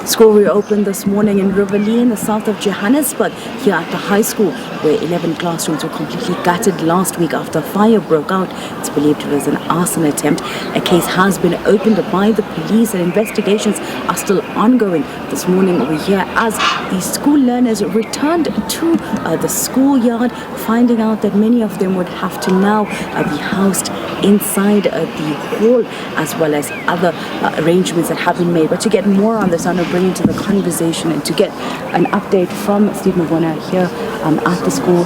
School reopened this morning in Riverlea in the south of Johannesburg, here at the high school, where 11 classrooms were completely gutted last week after a fire broke out. It's believed it was an arson attempt. A case has been opened by the police and investigations are still ongoing. This morning we're here as the school learners returned to the schoolyard, finding out that many of them would have to now be housed inside the hall, as well as other arrangements that have been made. But to get more on this, I'm going to bring into the conversation and to get an update from Steve Mavona here at the school.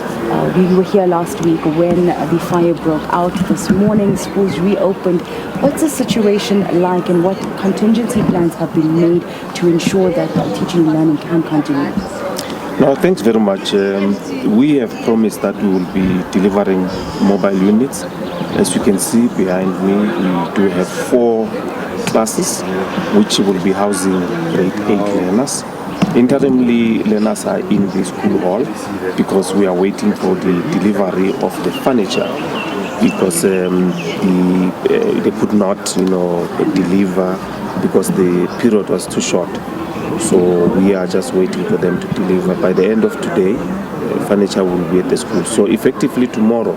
We were here last week when the fire broke out. This morning, schools reopened. What's the situation like, and what contingency plans have been made to ensure that teaching and learning can continue? No, thanks very much. We have promised that we will be delivering mobile units. As you can see behind me, we do have 4 classes which will be housing grade 8 learners. Interimly, learners are in the school hall because we are waiting for the delivery of the furniture, because they could not, deliver because the period was too short. So we are just waiting for them to deliver. By the end of today, furniture will be at the school. So effectively tomorrow,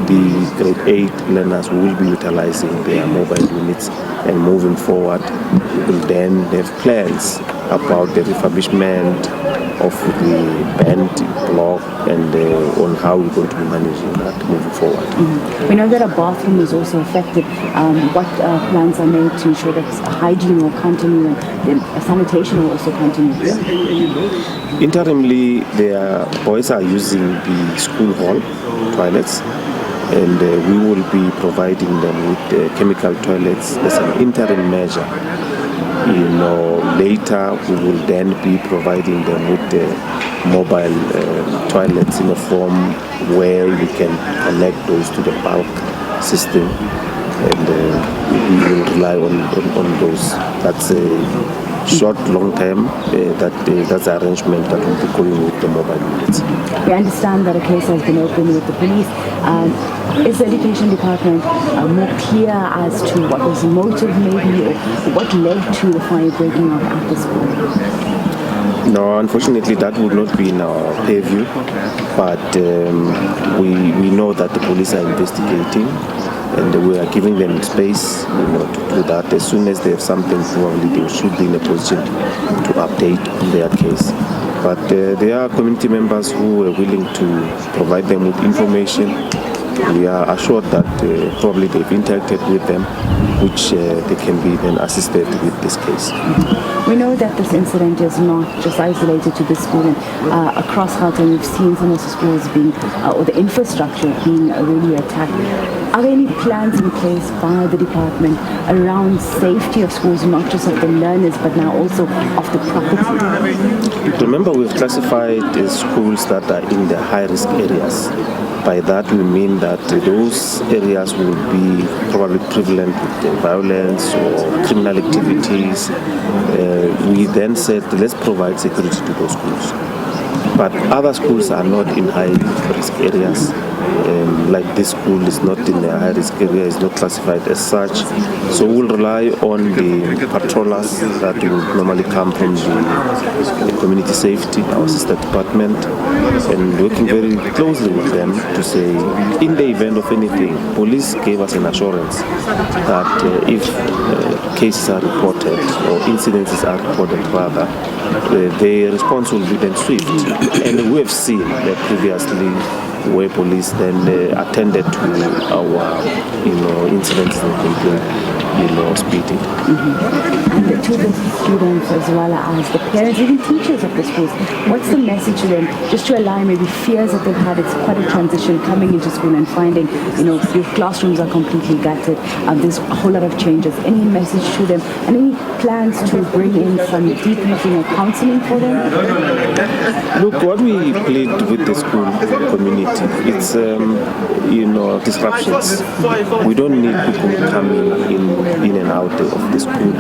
the grade 8 learners will be utilizing their mobile units, and moving forward, we will then have plans about the refurbishment of the band block and on how we're going to be managing that moving forward. We know that a bathroom is also affected. What plans are made to ensure that hygiene will continue and sanitation will also continue? Interimly, the boys are using the school hall toilets, and we will be providing them with chemical toilets as an interim measure. Later we will then be providing them with mobile toilets in a form where we can connect those to the bulk system, and we will rely on those. That's a short, long term, that's the arrangement that will be going with the mobile units. We understand that a case has been opened with the police. Is the education department more clear as to what was the motive maybe, or what led to the fire breaking out at the school? No, unfortunately that would not be in our purview, but we know that the police are investigating, and we are giving them space to do that. As soon as they have something, probably they should be in a position to update on their case. But there are community members who are willing to provide them with information. We are assured that probably they've interacted with them, which they can be then assisted with this case. We know that this incident is not just isolated to this school. Across Gauteng, we've seen some of the schools being, or the infrastructure being really attacked. Are there any plans in place by the department around safety of schools, not just of the learners, but now also of the property? Remember, we've classified schools that are in the high-risk areas. By that we mean that those areas will be probably prevalent with violence or criminal activities. We then said, let's provide security to those schools. But other schools are not in high-risk areas. Like this school is not in a high-risk area, is not classified as such. So we'll rely on the patrollers that will normally come from the community safety, our sister department, and working very closely with them to say, in the event of anything, police gave us an assurance that if cases are reported or incidences are reported rather, the response will be then swift. And we have seen that previously where police then attended to our incidents and complaints, speeding. And to the students as well as the parents, even teachers of the schools, what's the message to them, just to allay maybe fears that they've had? It's quite a transition coming into school and finding, your classrooms are completely gutted. There's a whole lot of changes. Any message to them, and any plans to bring in some debriefing or counseling for them? Look, what we plead with the school community, it's disruptions. We don't need people coming in and out of the school.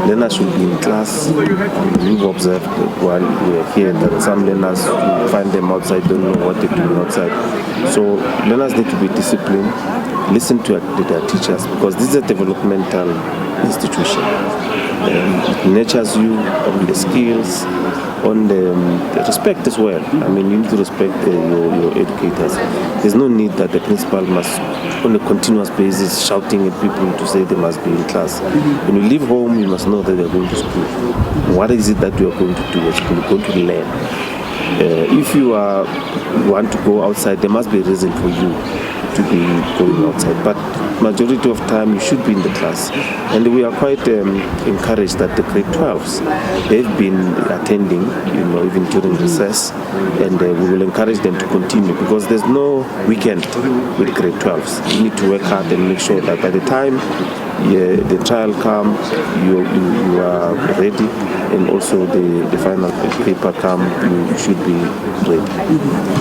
Learners should be in class. We've observed while we're here that some learners find them outside, don't know what they're doing outside. So learners need to be disciplined, listen to their teachers, because this is a developmental institution. It nurtures you on the skills, on the respect as well. I mean, you need to respect your educators. There's no need that the principal must, on a continuous basis, shouting at people to say they must be in class. When you leave home, you must know that they're going to school. What is it that you are going to do at school? You're going to learn. If you want to go outside, there must be a reason for you to be going outside. But majority of time, you should be in the class. And we are quite encouraged that the grade 12s, they've been attending, even during recess. And we will encourage them to continue because there's no weekend with grade 12s. You need to work hard and make sure that by the time the trial comes, you are ready, and also the final paper comes, you should be ready.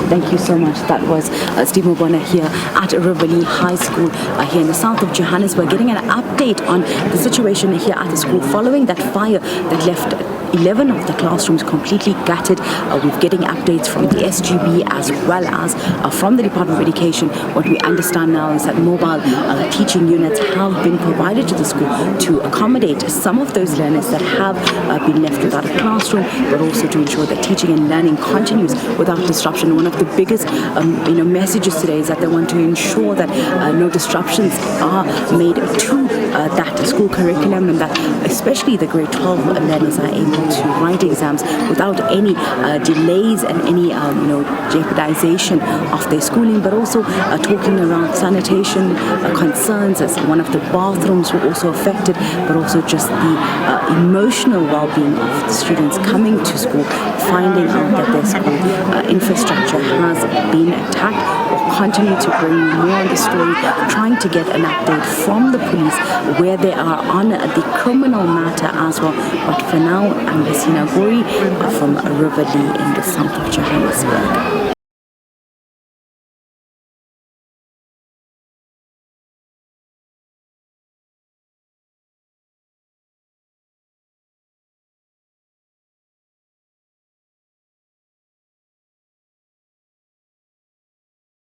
Thank you so much. That was Steve Mubona here at Riverlea High School here in the south of Johannesburg, getting an update on the situation here at the school following that fire that left 11 of the classrooms completely gutted. We're getting updates from the SGB as well as from the Department of Education. What we understand now is that mobile teaching units have been provided to the school to accommodate some of those learners that have been left without a classroom, but also to ensure that teaching and learning continues without disruption. One of the biggest messages today is that they want to ensure that no disruptions are made to that school curriculum, and that especially the grade 12 learners are able to write exams without any delays and any jeopardization of their schooling, but also talking around sanitation concerns, as one of the bathrooms were also affected, but also just the emotional well-being of the students coming to school, finding out that their school infrastructure has been attacked. We'll continue to bring you more on the story, trying to get an update from the police where they are on the criminal matter as well. But for now, I'm Hasina Gori from Riverlea in the south of Johannesburg.